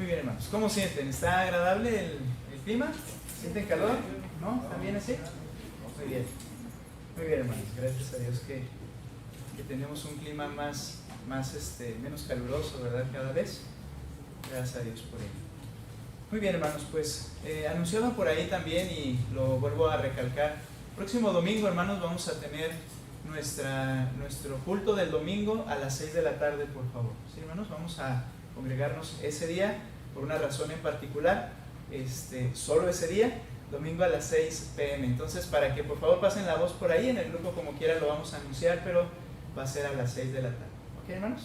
Muy bien, hermanos. ¿Cómo sienten? ¿Está agradable el clima? ¿Sienten calor? ¿No? ¿Están bien así? Muy bien. Muy bien, hermanos. Gracias a Dios que tenemos un clima menos caluroso, ¿verdad? Cada vez. Gracias a Dios por ello. Muy bien, hermanos. Pues anunciaban por ahí también, y lo vuelvo a recalcar, próximo domingo, hermanos, vamos a tener nuestro culto del domingo a las 6 de la tarde, por favor. ¿Sí, hermanos? Vamos a congregarnos ese día por una razón en particular, solo ese día, domingo a las 6 p.m. Entonces, para que por favor pasen la voz por ahí, en el grupo como quiera lo vamos a anunciar, pero va a ser a las 6 de la tarde. ¿Ok, hermanos?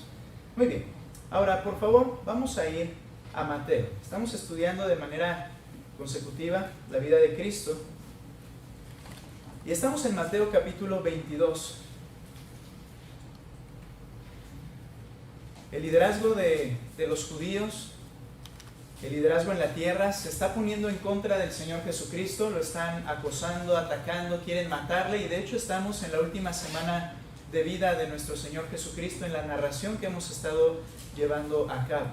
Muy bien. Ahora, por favor, vamos a ir a Mateo. Estamos estudiando de manera consecutiva la vida de Cristo. Y estamos en Mateo capítulo 22. El liderazgo de los judíos, el liderazgo en la tierra, se está poniendo en contra del Señor Jesucristo. Lo están acosando, atacando, quieren matarle. Y de hecho estamos en la última semana de vida de nuestro Señor Jesucristo, en la narración que hemos estado llevando a cabo.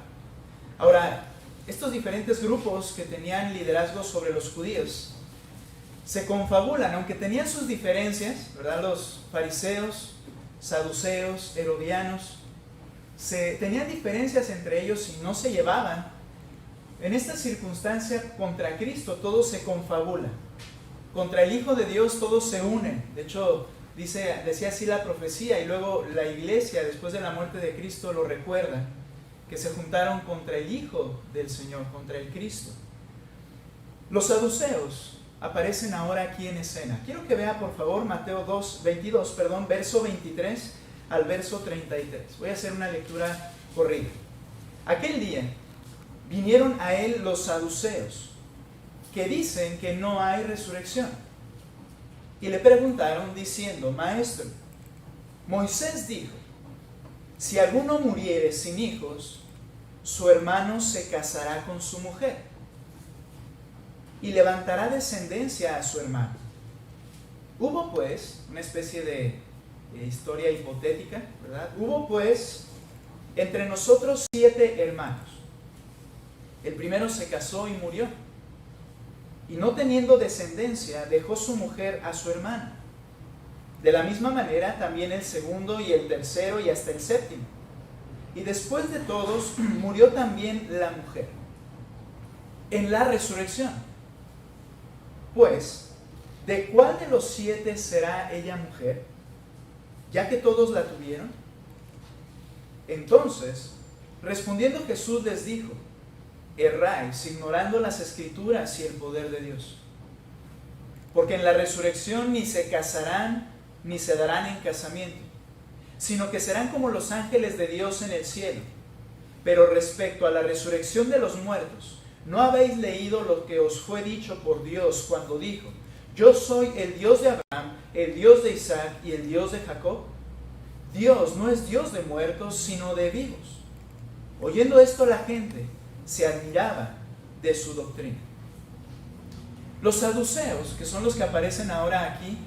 Ahora, estos diferentes grupos que tenían liderazgo sobre los judíos se confabulan, aunque tenían sus diferencias, ¿verdad? Los fariseos, saduceos, herodianos, tenían diferencias entre ellos y no se llevaban. En esta circunstancia, contra Cristo todos se confabulan. Contra el Hijo de Dios todos se unen. De hecho, decía así la profecía, y luego la iglesia, después de la muerte de Cristo, lo recuerda, que se juntaron contra el Hijo del Señor, contra el Cristo. Los saduceos aparecen ahora aquí en escena. Quiero que vea por favor Mateo 22, verso 23 al verso 33. Voy a hacer una lectura corrida. Aquel día vinieron a él los saduceos, que dicen que no hay resurrección, y le preguntaron diciendo: Maestro, Moisés dijo, si alguno muriere sin hijos, su hermano se casará con su mujer y levantará descendencia a su hermano. Hubo pues una especie de historia hipotética, ¿verdad? Hubo pues entre nosotros 7 hermanos. El primero se casó y murió, y no teniendo descendencia dejó su mujer a su hermano. De la misma manera también el segundo y el tercero y hasta el séptimo. Y después de todos murió también la mujer. En la resurrección, pues, ¿de cuál de los 7 será ella mujer, ya que todos la tuvieron? Entonces, respondiendo Jesús les dijo: erráis, ignorando las Escrituras y el poder de Dios. Porque en la resurrección ni se casarán ni se darán en casamiento, sino que serán como los ángeles de Dios en el cielo. Pero respecto a la resurrección de los muertos, ¿no habéis leído lo que os fue dicho por Dios cuando dijo: yo soy el Dios de Abraham, el Dios de Isaac y el Dios de Jacob? Dios no es Dios de muertos, sino de vivos. Oyendo esto, la gente se admiraba de su doctrina. Los saduceos, que son los que aparecen ahora aquí,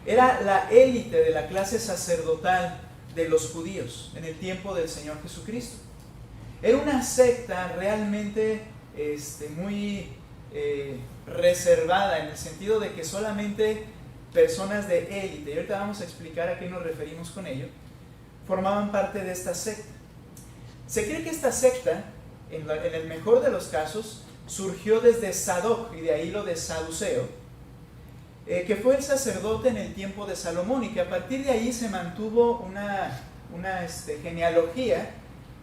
era la élite de la clase sacerdotal de los judíos en el tiempo del Señor Jesucristo. Era una secta realmente muy reservada, en el sentido de que solamente personas de élite, y ahorita vamos a explicar a qué nos referimos con ello, formaban parte de esta secta. Se cree que esta secta, en el mejor de los casos, surgió desde Sadoc, y de ahí lo de saduceo, que fue el sacerdote en el tiempo de Salomón, y que a partir de ahí se mantuvo una genealogía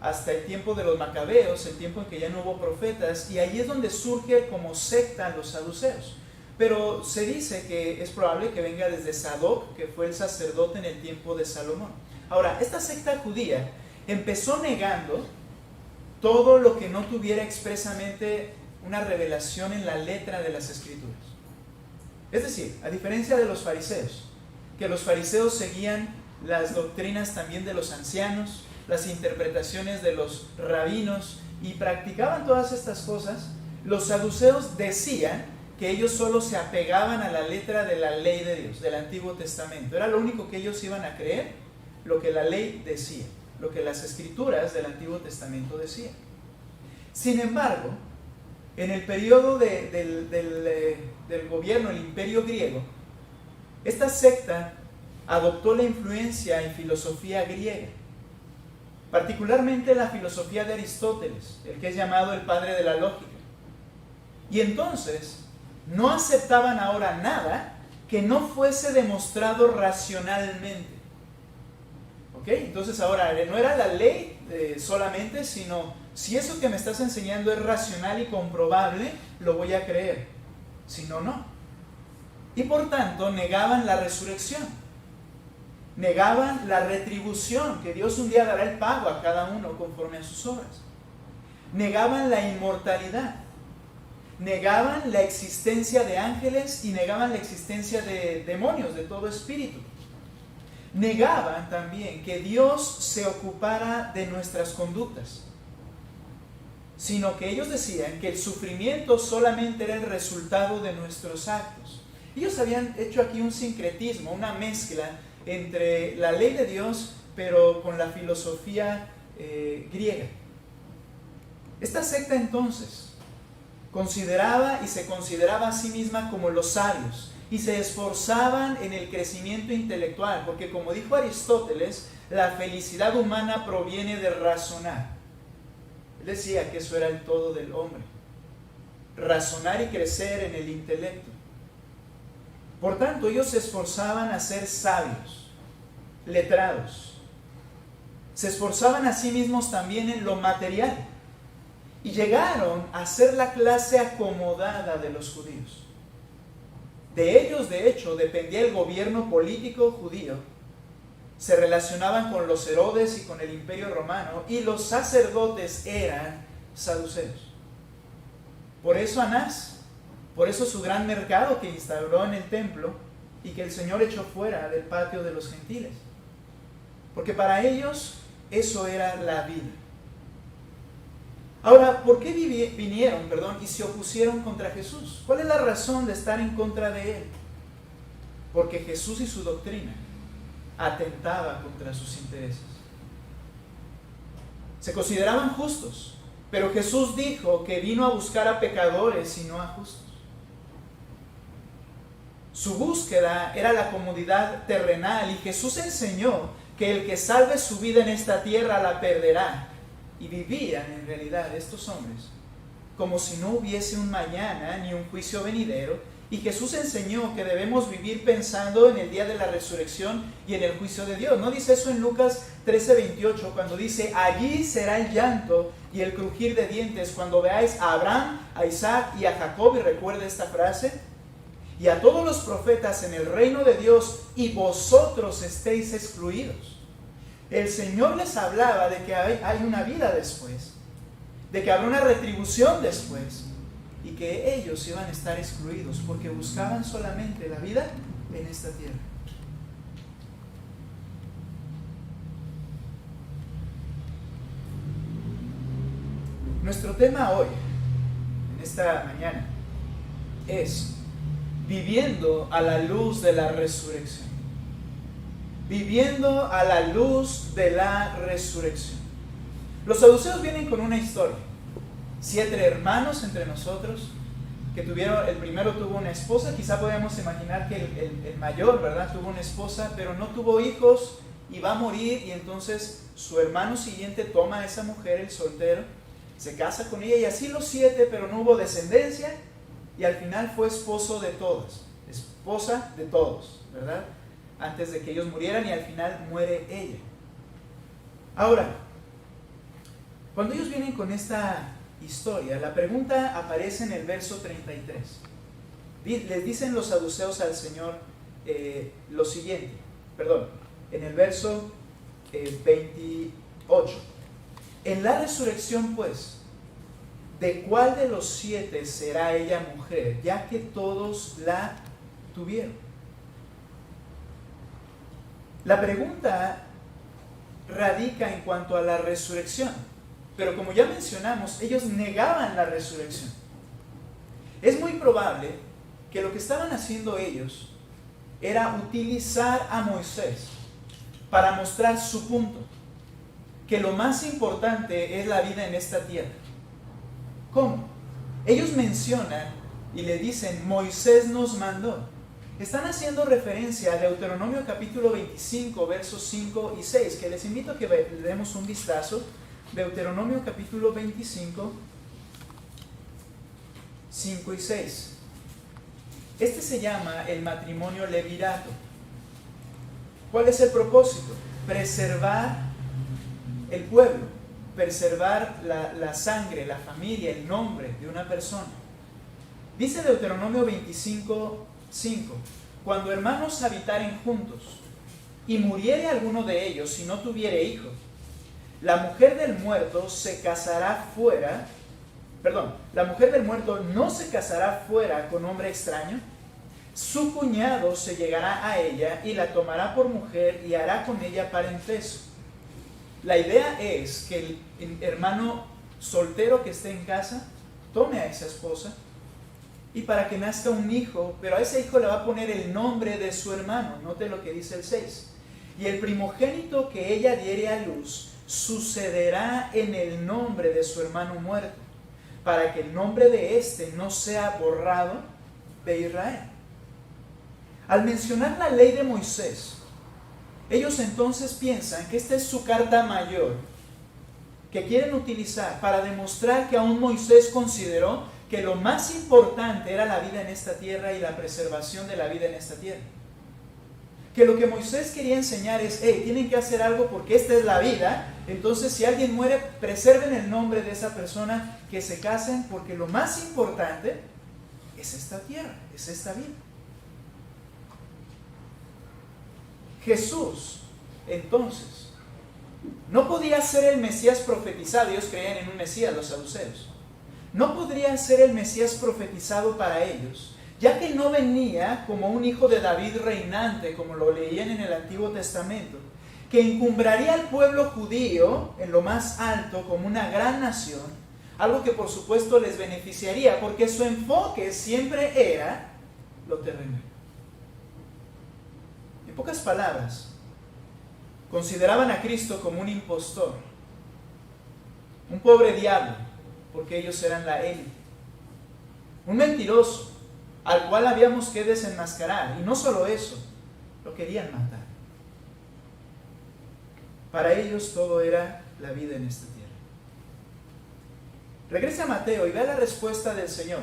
hasta el tiempo de los macabeos, el tiempo en que ya no hubo profetas, y ahí es donde surge como secta los saduceos. Pero se dice que es probable que venga desde Sadoc, que fue el sacerdote en el tiempo de Salomón. Ahora, esta secta judía empezó negando todo lo que no tuviera expresamente una revelación en la letra de las Escrituras. Es decir, a diferencia de los fariseos, que los fariseos seguían las doctrinas también de los ancianos, las interpretaciones de los rabinos, y practicaban todas estas cosas, los saduceos decían que ellos solo se apegaban a la letra de la ley de Dios, del Antiguo Testamento. Era lo único que ellos iban a creer, lo que la ley decía, lo que las Escrituras del Antiguo Testamento decían. Sin embargo, en el periodo del gobierno, el imperio griego, esta secta adoptó la influencia en filosofía griega, particularmente la filosofía de Aristóteles, el que es llamado el padre de la lógica. Y entonces no aceptaban ahora nada que no fuese demostrado racionalmente. ¿Ok? Entonces ahora no era la ley solamente, sino si eso que me estás enseñando es racional y comprobable, lo voy a creer. Si no, no. Y por tanto negaban la resurrección. Negaban la retribución, que Dios un día dará el pago a cada uno conforme a sus obras. Negaban la inmortalidad. Negaban la existencia de ángeles y negaban la existencia de demonios, de todo espíritu. Negaban también que Dios se ocupara de nuestras conductas, sino que ellos decían que el sufrimiento solamente era el resultado de nuestros actos. Ellos habían hecho aquí un sincretismo, una mezcla entre la ley de Dios, pero con la filosofía griega. Esta secta entonces consideraba y se consideraba a sí misma como los sabios, y se esforzaban en el crecimiento intelectual, porque como dijo Aristóteles, la felicidad humana proviene de razonar. Él decía que eso era el todo del hombre, razonar y crecer en el intelecto. Por tanto, ellos se esforzaban a ser sabios, letrados. Se esforzaban a sí mismos también en lo material, y llegaron a ser la clase acomodada de los judíos. De ellos, de hecho, dependía el gobierno político judío. Se relacionaban con los Herodes y con el imperio romano, y los sacerdotes eran saduceos. Por eso Anás, por eso su gran mercado que instauró en el templo y que el Señor echó fuera del patio de los gentiles. Porque para ellos eso era la vida. Ahora, ¿por qué vinieron y se opusieron contra Jesús? ¿Cuál es la razón de estar en contra de Él? Porque Jesús y su doctrina atentaba contra sus intereses. Se consideraban justos, pero Jesús dijo que vino a buscar a pecadores y no a justos. Su búsqueda era la comodidad terrenal, y Jesús enseñó que el que salve su vida en esta tierra la perderá. Y vivían en realidad estos hombres como si no hubiese un mañana ni un juicio venidero, y Jesús enseñó que debemos vivir pensando en el día de la resurrección y en el juicio de Dios. ¿No dice eso en Lucas 13:28, cuando dice: allí será el llanto y el crujir de dientes cuando veáis a Abraham, a Isaac y a Jacob? Y recuerde esta frase: y a todos los profetas en el reino de Dios, y vosotros estéis excluidos. El Señor les hablaba de que hay una vida después, de que habrá una retribución después, y que ellos iban a estar excluidos porque buscaban solamente la vida en esta tierra. Nuestro tema hoy, en esta mañana, es viviendo a la luz de la resurrección. Viviendo a la luz de la resurrección. Los saduceos vienen con una historia. 7 hermanos entre nosotros que tuvieron, el primero tuvo una esposa, quizá podemos imaginar que el mayor, ¿verdad?, tuvo una esposa, pero no tuvo hijos y va a morir, y entonces su hermano siguiente toma a esa mujer, el soltero, se casa con ella, y así los 7, pero no hubo descendencia, y al final fue esposo de todos, esposa de todos, ¿verdad?, antes de que ellos murieran, y al final muere ella. Ahora, cuando ellos vienen con esta historia, la pregunta aparece en el verso 33. Les dicen los saduceos al Señor lo siguiente, en el verso 28. En la resurrección, pues, ¿de cuál de los 7 será ella mujer, ya que todos la tuvieron? La pregunta radica en cuanto a la resurrección, pero como ya mencionamos, ellos negaban la resurrección. Es muy probable que lo que estaban haciendo ellos era utilizar a Moisés para mostrar su punto, que lo más importante es la vida en esta tierra, ¿Cómo? Ellos mencionan y le dicen, Moisés nos mandó. Están haciendo referencia a Deuteronomio capítulo 25, versos 5 y 6, que les invito a que le demos un vistazo. Deuteronomio capítulo 25, 5 y 6. Este se llama el matrimonio levirato. ¿Cuál es el propósito? Preservar el pueblo, preservar la sangre, la familia, el nombre de una persona. Dice Deuteronomio 25, 5: cuando hermanos habitaren juntos y muriere alguno de ellos y no tuviere hijo, la mujer del muerto se casará fuera, la mujer del muerto no se casará fuera con hombre extraño, su cuñado se llegará a ella y la tomará por mujer y hará con ella parentesco. La idea es que el hermano soltero que esté en casa tome a esa esposa y para que nazca un hijo, pero a ese hijo le va a poner el nombre de su hermano. Note lo que dice el 6. Y el primogénito que ella diere a luz sucederá en el nombre de su hermano muerto, para que el nombre de éste no sea borrado de Israel. Al mencionar la ley de Moisés, ellos entonces piensan que esta es su carta mayor que quieren utilizar para demostrar que aún Moisés consideró que lo más importante era la vida en esta tierra y la preservación de la vida en esta tierra. Que lo que Moisés quería enseñar es, tienen que hacer algo porque esta es la vida, entonces si alguien muere, preserven el nombre de esa persona, que se casen, porque lo más importante es esta tierra, es esta vida. Jesús, entonces, no podía ser el Mesías profetizado. Ellos creían en un Mesías, los saduceos. No podría ser el Mesías profetizado para ellos, ya que no venía como un hijo de David reinante, como lo leían en el Antiguo Testamento, que encumbraría al pueblo judío en lo más alto como una gran nación, algo que por supuesto les beneficiaría, porque su enfoque siempre era lo terrenal. En pocas palabras, consideraban a Cristo como un impostor, un pobre diablo, porque ellos eran la élite, un mentiroso al cual habíamos que desenmascarar. Y no solo eso, lo querían matar. Para ellos todo era la vida en esta tierra. Regresa a Mateo y vea la respuesta del Señor.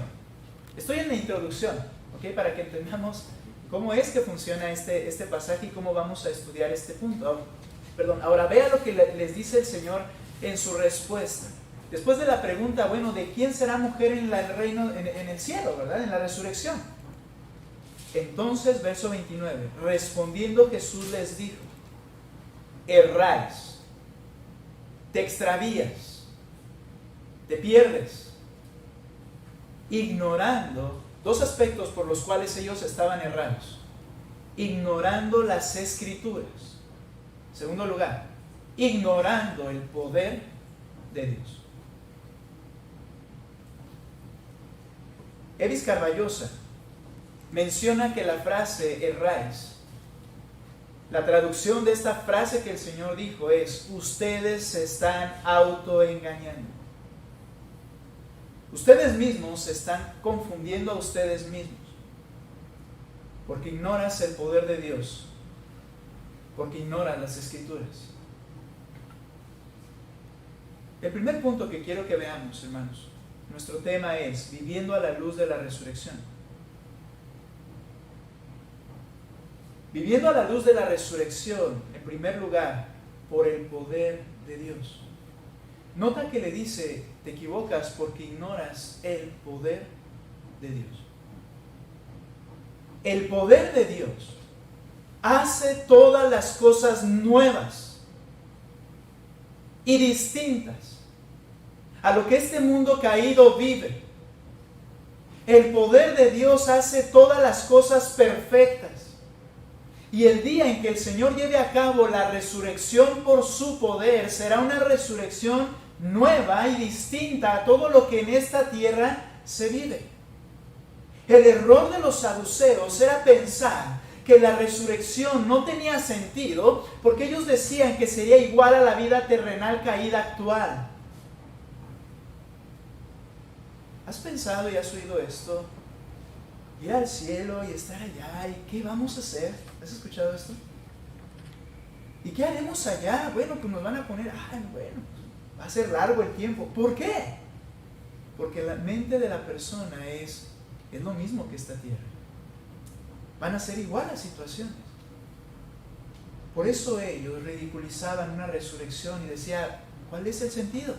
Estoy en la introducción, ¿ok? Para que entendamos cómo es que funciona este pasaje y cómo vamos a estudiar este punto. Ahora vea lo que les dice el Señor en su respuesta. Después de la pregunta, bueno, ¿de quién será mujer en el reino, en el cielo, verdad? En la resurrección. Entonces, verso 29, respondiendo Jesús les dijo: erráis, te extravías, te pierdes, ignorando dos aspectos por los cuales ellos estaban errados: ignorando las Escrituras. En segundo lugar, ignorando el poder de Dios. Evis Carballosa menciona que la frase erráis, la traducción de esta frase que el Señor dijo es: ustedes se están autoengañando. Ustedes mismos se están confundiendo a ustedes mismos, porque ignoras el poder de Dios, porque ignoras las Escrituras. El primer punto que quiero que veamos, hermanos, nuestro tema es viviendo a la luz de la resurrección. Viviendo a la luz de la resurrección, en primer lugar, por el poder de Dios. Nota que le dice: te equivocas porque ignoras el poder de Dios. El poder de Dios hace todas las cosas nuevas y distintas a lo que este mundo caído vive. El poder de Dios hace todas las cosas perfectas. Y el día en que el Señor lleve a cabo la resurrección por su poder, será una resurrección nueva y distinta a todo lo que en esta tierra se vive. El error de los saduceos era pensar que la resurrección no tenía sentido porque ellos decían que sería igual a la vida terrenal caída actual. ¿Has pensado y has oído esto? Ir al cielo y estar allá, ¿y qué vamos a hacer? ¿Has escuchado esto? ¿Y qué haremos allá? Bueno, pues nos van a poner, bueno, va a ser largo el tiempo. ¿Por qué? Porque la mente de la persona es lo mismo que esta tierra. Van a ser igual las situaciones. Por eso ellos ridiculizaban una resurrección y decían, ¿cuál es el sentido?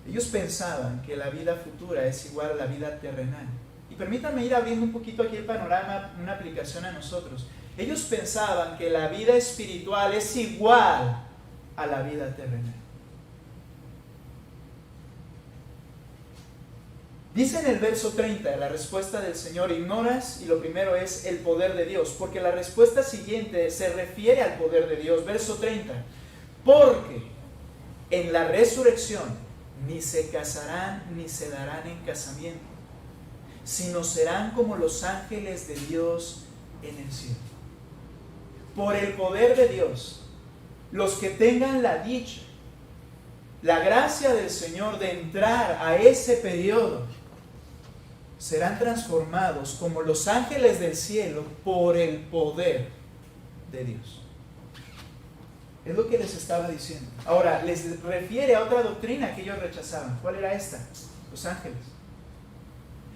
Ellos pensaban que la vida futura es igual a la vida terrenal. Y permítanme ir abriendo un poquito aquí el panorama, una aplicación a nosotros. Ellos pensaban que la vida espiritual es igual a la vida terrenal. Dice en el verso 30, la respuesta del Señor, ignoras, y lo primero es el poder de Dios, porque la respuesta siguiente se refiere al poder de Dios. Verso 30, porque en la resurrección ni se casarán ni se darán en casamiento, sino serán como los ángeles de Dios en el cielo. Por el poder de Dios, los que tengan la dicha, la gracia del Señor de entrar a ese periodo, serán transformados como los ángeles del cielo por el poder de Dios. Es lo que les estaba diciendo. Ahora, les refiere a otra doctrina que ellos rechazaban. ¿Cuál era esta? Los ángeles.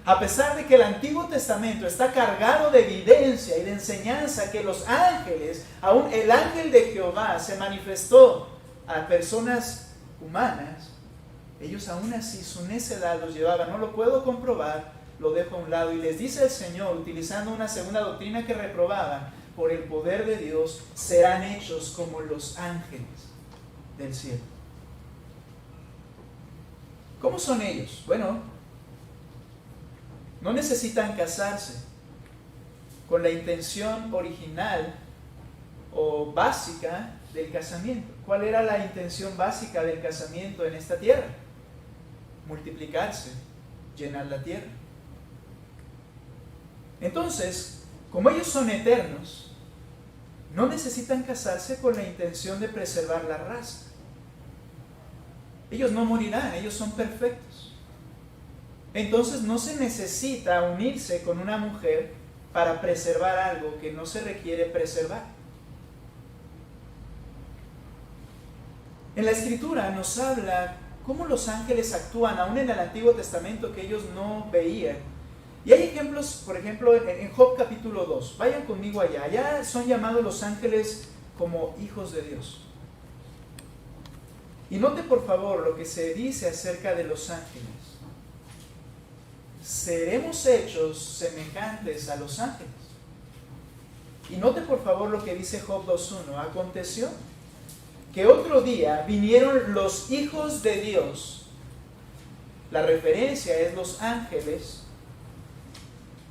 A pesar de que el Antiguo Testamento está cargado de evidencia y de enseñanza que los ángeles, aún el ángel de Jehová se manifestó a personas humanas, ellos aún así su necedad los llevaba. No lo puedo comprobar, lo dejo a un lado. Y les dice el Señor, utilizando una segunda doctrina que reprobaban, por el poder de Dios serán hechos como los ángeles del cielo. ¿Cómo son ellos? Bueno, no necesitan casarse con la intención original o básica del casamiento. ¿Cuál era la intención básica del casamiento en esta tierra? Multiplicarse, llenar la tierra. Entonces, como ellos son eternos, no necesitan casarse con la intención de preservar la raza. Ellos no morirán, ellos son perfectos. Entonces no se necesita unirse con una mujer para preservar algo que no se requiere preservar. En la Escritura nos habla cómo los ángeles actúan, aún en el Antiguo Testamento, que ellos no veían. Y hay ejemplos, por ejemplo, en Job capítulo 2. Vayan conmigo allá. Allá son llamados los ángeles como hijos de Dios. Y note por favor lo que se dice acerca de los ángeles. Seremos hechos semejantes a los ángeles. Y note por favor lo que dice Job 2.1. Aconteció que otro día vinieron los hijos de Dios. La referencia es los ángeles.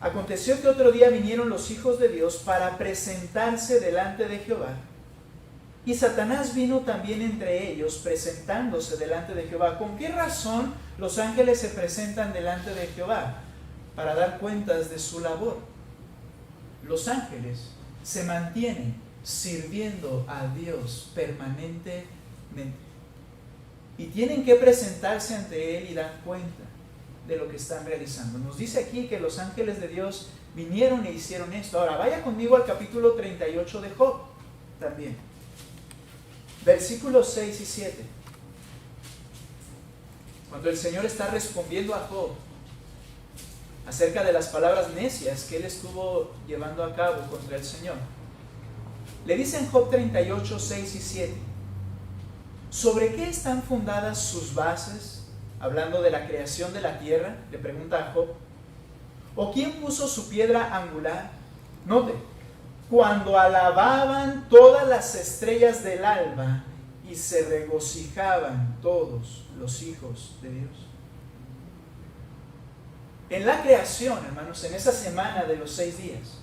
Aconteció que otro día vinieron los hijos de Dios para presentarse delante de Jehová. Y Satanás vino también entre ellos, presentándose delante de Jehová. ¿Con qué razón los ángeles se presentan delante de Jehová? Para dar cuentas de su labor. Los ángeles se mantienen sirviendo a Dios permanentemente. Y tienen que presentarse ante Él y dar cuenta de lo que están realizando. Nos dice aquí que los ángeles de Dios vinieron e hicieron esto. Ahora, vaya conmigo al capítulo 38 de Job también. Versículos 6 y 7. Cuando el Señor está respondiendo a Job acerca de las palabras necias que él estuvo llevando a cabo contra el Señor. Le dice en Job 38, 6 y 7. ¿Sobre qué están fundadas sus bases? Hablando de la creación de la tierra, le pregunta a Job. ¿O quién puso su piedra angular? Note, cuando alababan todas las estrellas del alba y se regocijaban todos los hijos de Dios. En la creación, hermanos, en esa semana de los 6 días,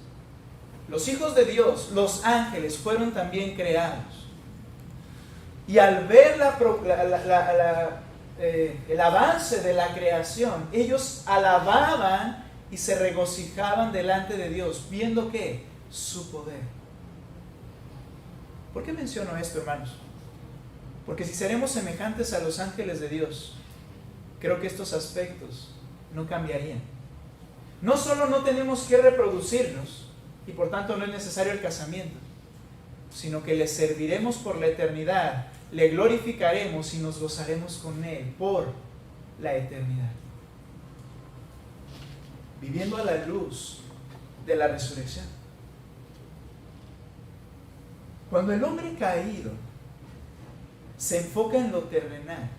los hijos de Dios, los ángeles, fueron también creados. Y al ver el avance de la creación, ellos alababan y se regocijaban delante de Dios, viendo ¿qué? Su poder. ¿Por qué menciono esto, hermanos? Porque si seremos semejantes a los ángeles de Dios, creo que estos aspectos no cambiarían. No solo no tenemos que reproducirnos, y por tanto no es necesario el casamiento, sino que le serviremos por la eternidad, le glorificaremos y nos gozaremos con Él por la eternidad. Viviendo a la luz de la resurrección. Cuando el hombre caído se enfoca en lo terrenal,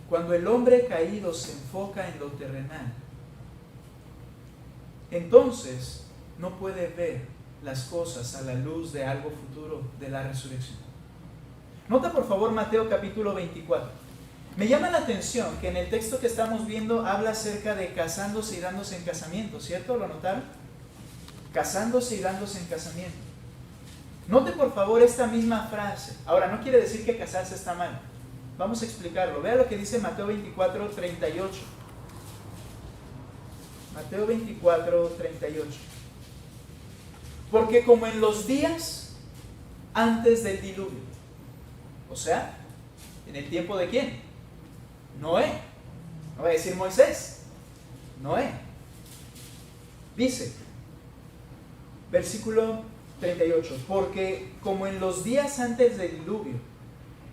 cuando el hombre caído se enfoca en lo terrenal, entonces no puede ver las cosas a la luz de algo futuro, de la resurrección. Nota por favor Mateo capítulo 24. Me llama la atención que en el texto que estamos viendo habla acerca de casándose y dándose en casamiento, ¿cierto? ¿Lo notaron? Casándose y dándose en casamiento. Note por favor esta misma frase. Ahora, no quiere decir que casarse está mal. Vamos a explicarlo. Vea lo que dice Mateo 24, 38. Mateo 24, 38. Porque como en los días antes del diluvio, o sea, ¿en el tiempo de quién? Noé. No va a decir Moisés. Noé. Dice, versículo 38, porque como en los días antes del diluvio,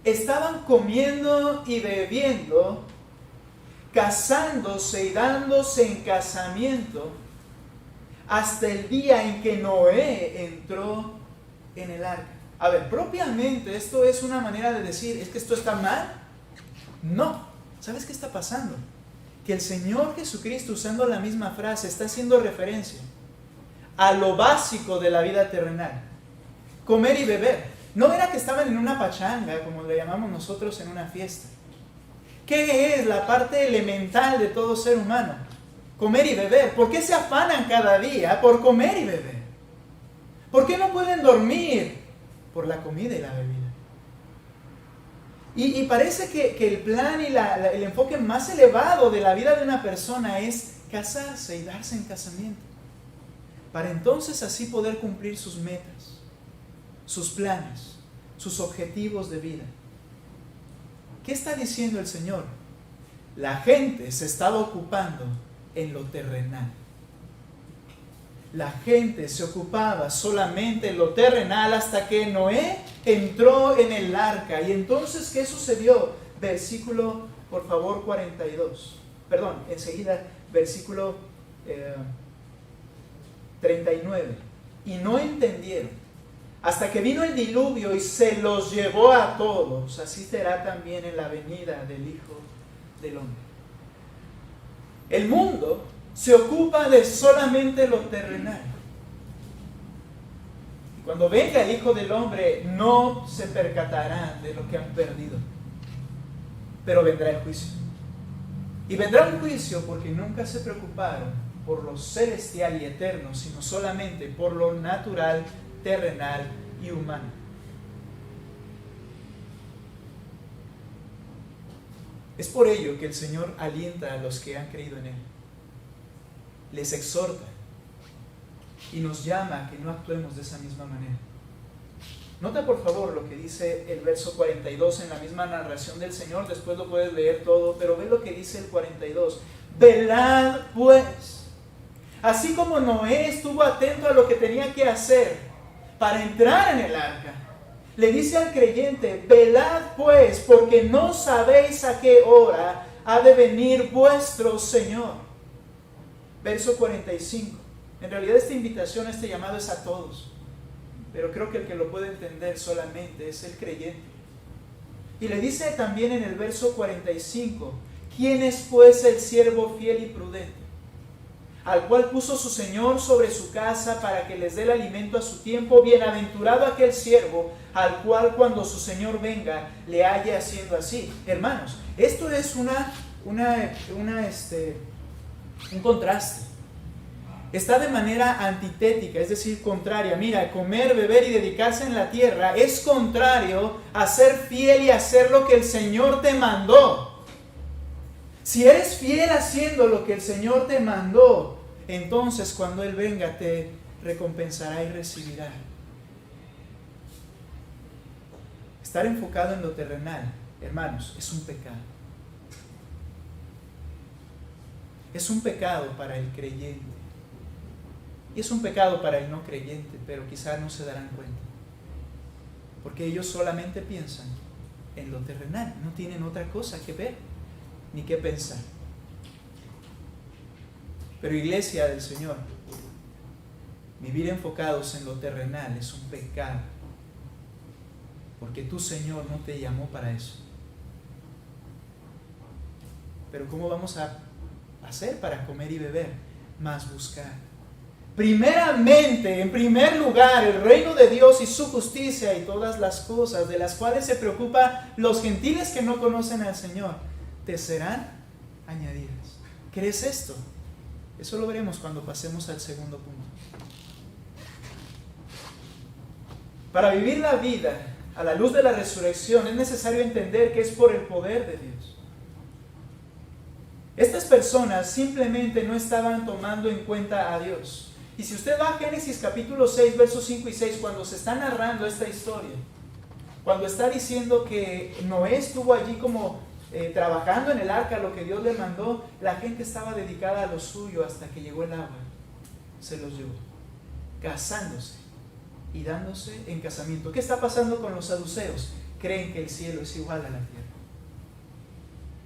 estaban comiendo y bebiendo, casándose y dándose en casamiento, hasta el día en que Noé entró en el arca. A ver, propiamente esto es una manera de decir, ¿es que esto está mal? No. ¿Sabes qué está pasando? Que el Señor Jesucristo, usando la misma frase, está haciendo referencia a lo básico de la vida terrenal. Comer y beber. No era que estaban en una pachanga, como le llamamos nosotros en una fiesta. ¿Qué es la parte elemental de todo ser humano? Comer y beber. ¿Por qué se afanan cada día por comer y beber? ¿Por qué no pueden dormir? Por la comida y la bebida. Y parece que el plan y el enfoque más elevado de la vida de una persona es casarse y darse en casamiento, para entonces así poder cumplir sus metas, sus planes, sus objetivos de vida. ¿Qué está diciendo el Señor? La gente se estaba ocupando en lo terrenal. La gente se ocupaba solamente en lo terrenal hasta que Noé entró en el arca. Y entonces, ¿qué sucedió? Versículo, por favor, 42. Perdón, enseguida, versículo 39. Y no entendieron, hasta que vino el diluvio y se los llevó a todos. Así será también en la venida del Hijo del Hombre. El mundo se ocupa de solamente lo terrenal. Y cuando venga el Hijo del Hombre, no se percatarán de lo que han perdido. Pero vendrá el juicio. Y vendrá un juicio porque nunca se preocuparon por lo celestial y eterno, sino solamente por lo natural, terrenal y humano. Es por ello que el Señor alienta a los que han creído en Él. Les exhorta y nos llama a que no actuemos de esa misma manera. Nota por favor lo que dice el verso 42 en la misma narración del Señor. Después lo puedes leer todo, pero ve lo que dice el 42. Velad pues, así como Noé estuvo atento a lo que tenía que hacer para entrar en el arca, le dice al creyente: velad pues, porque no sabéis a qué hora ha de venir vuestro Señor. Verso 45. En realidad esta invitación, este llamado es a todos, pero creo que el que lo puede entender solamente es el creyente. Y le dice también en el verso 45: ¿quién es pues el siervo fiel y prudente, al cual puso su Señor sobre su casa para que les dé el alimento a su tiempo? Bienaventurado aquel siervo al cual cuando su Señor venga le halle haciendo así. Hermanos, esto es un contraste. Está de manera antitética, es decir, contraria. Mira, comer, beber y dedicarse en la tierra es contrario a ser fiel y hacer lo que el Señor te mandó. Si eres fiel haciendo lo que el Señor te mandó, entonces cuando Él venga te recompensará y recibirá. Estar enfocado en lo terrenal, hermanos, es un pecado. Es un pecado para el creyente. Y es un pecado para el no creyente, pero quizás no se darán cuenta. Porque ellos solamente piensan en lo terrenal, no tienen otra cosa que ver ni que pensar. Pero iglesia del Señor, vivir enfocados en lo terrenal es un pecado, porque tu Señor no te llamó para eso. Pero ¿cómo vamos a hacer para comer y beber? Más buscar primeramente, en primer lugar, el reino de Dios y su justicia, y todas las cosas de las cuales se preocupan los gentiles que no conocen al Señor te serán añadidas. ¿Crees esto? Eso lo veremos cuando pasemos al segundo punto. Para vivir la vida a la luz de la resurrección es necesario entender que es por el poder de Dios. Estas personas simplemente no estaban tomando en cuenta a Dios. Y si usted va a Génesis capítulo 6, versos 5 y 6, cuando se está narrando esta historia, cuando está diciendo que Noé estuvo allí como trabajando en el arca, lo que Dios le mandó, la gente estaba dedicada a lo suyo hasta que llegó el agua. Se los llevó, casándose y dándose en casamiento. ¿Qué está pasando con los saduceos? Creen que el cielo es igual a la tierra.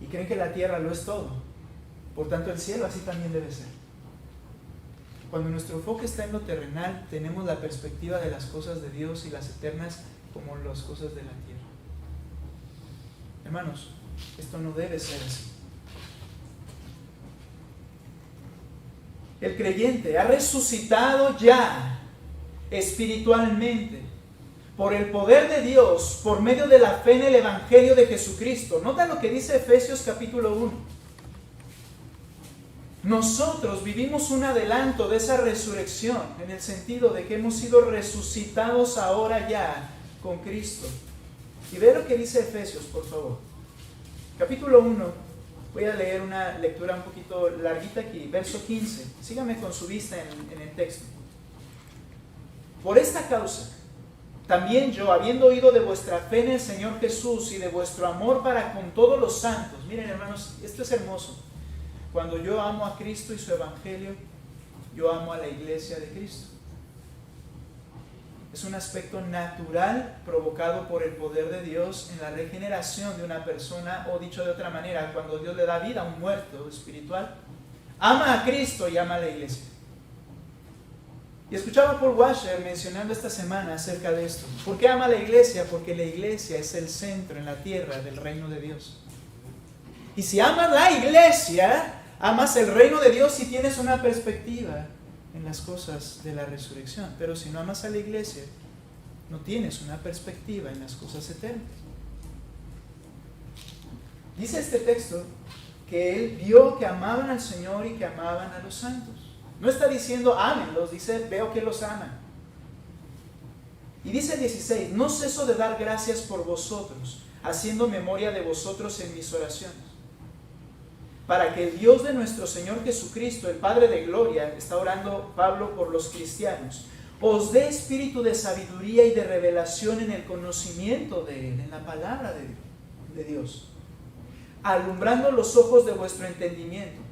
Y creen que la tierra lo es todo. Por tanto, el cielo así también debe ser. Cuando nuestro enfoque está en lo terrenal, tenemos la perspectiva de las cosas de Dios y las eternas como las cosas de la tierra. Hermanos, esto no debe ser así. El creyente ha resucitado ya espiritualmente por el poder de Dios, por medio de la fe en el Evangelio de Jesucristo. Nota lo que dice Efesios capítulo 1. Nosotros vivimos un adelanto de esa resurrección, en el sentido de que hemos sido resucitados ahora ya con Cristo. Y ve lo que dice Efesios, por favor. Capítulo 1, voy a leer una lectura un poquito larguita aquí, verso 15. Sígame con su vista en el texto. Por esta causa, también yo, habiendo oído de vuestra fe en el Señor Jesús y de vuestro amor para con todos los santos. Miren, hermanos, esto es hermoso. Cuando yo amo a Cristo y su Evangelio, yo amo a la iglesia de Cristo. Es un aspecto natural provocado por el poder de Dios en la regeneración de una persona, o dicho de otra manera, cuando Dios le da vida a un muerto espiritual, ama a Cristo y ama a la iglesia. Y escuchaba a Paul Washer mencionando esta semana acerca de esto. ¿Por qué ama a la iglesia? Porque la iglesia es el centro en la tierra del reino de Dios. Y si amas la iglesia, amas el reino de Dios y tienes una perspectiva en las cosas de la resurrección. Pero si no amas a la iglesia, no tienes una perspectiva en las cosas eternas. Dice este texto que él vio que amaban al Señor y que amaban a los santos. No está diciendo ámenlos, dice veo que los aman. Y dice el 16, no ceso de dar gracias por vosotros, haciendo memoria de vosotros en mis oraciones, para que el Dios de nuestro Señor Jesucristo, el Padre de gloria, está orando Pablo por los cristianos, os dé espíritu de sabiduría y de revelación en el conocimiento de Él, en la palabra de Dios, alumbrando los ojos de vuestro entendimiento,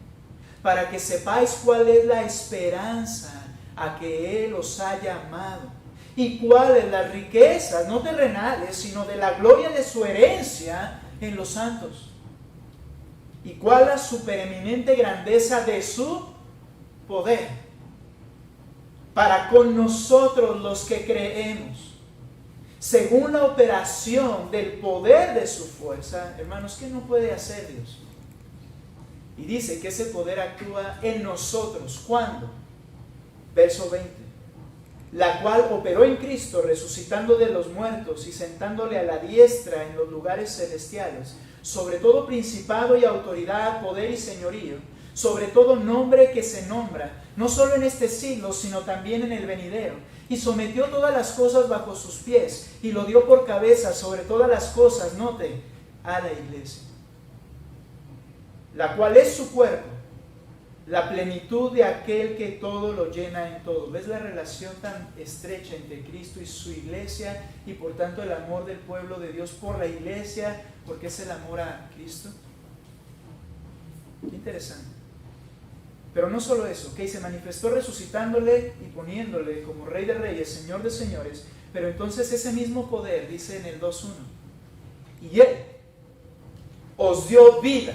para que sepáis cuál es la esperanza a que Él os ha llamado, y cuáles las riquezas, no terrenales, sino de la gloria de su herencia en los santos, y cuál la supereminente grandeza de su poder para con nosotros los que creemos, según la operación del poder de su fuerza. Hermanos, ¿qué no puede hacer Dios? Y dice que ese poder actúa en nosotros. ¿Cuándo? Verso 20. La cual operó en Cristo, resucitando de los muertos y sentándole a la diestra en los lugares celestiales, sobre todo principado y autoridad, poder y señorío, sobre todo nombre que se nombra, no solo en este siglo, sino también en el venidero. Y sometió todas las cosas bajo sus pies, y lo dio por cabeza sobre todas las cosas, note, a la iglesia, la cual es su cuerpo, la plenitud de aquel que todo lo llena en todo. ¿Ves la relación tan estrecha entre Cristo y su iglesia, y por tanto el amor del pueblo de Dios por la iglesia, porque es el amor a Cristo? Qué interesante. Pero no solo eso, que se manifestó resucitándole y poniéndole como Rey de Reyes, Señor de Señores, pero entonces ese mismo poder, dice en el 2:1, y Él os dio vida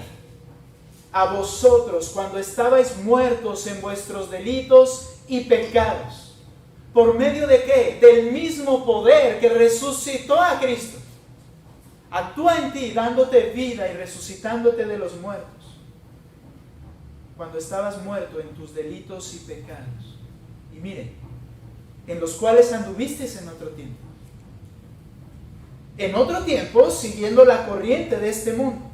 a vosotros cuando estabais muertos en vuestros delitos y pecados. ¿Por medio de qué? Del mismo poder que resucitó a Cristo. Actúa en ti dándote vida y resucitándote de los muertos. Cuando estabas muerto en tus delitos y pecados. Y miren, en los cuales anduvisteis en otro tiempo. En otro tiempo, siguiendo la corriente de este mundo.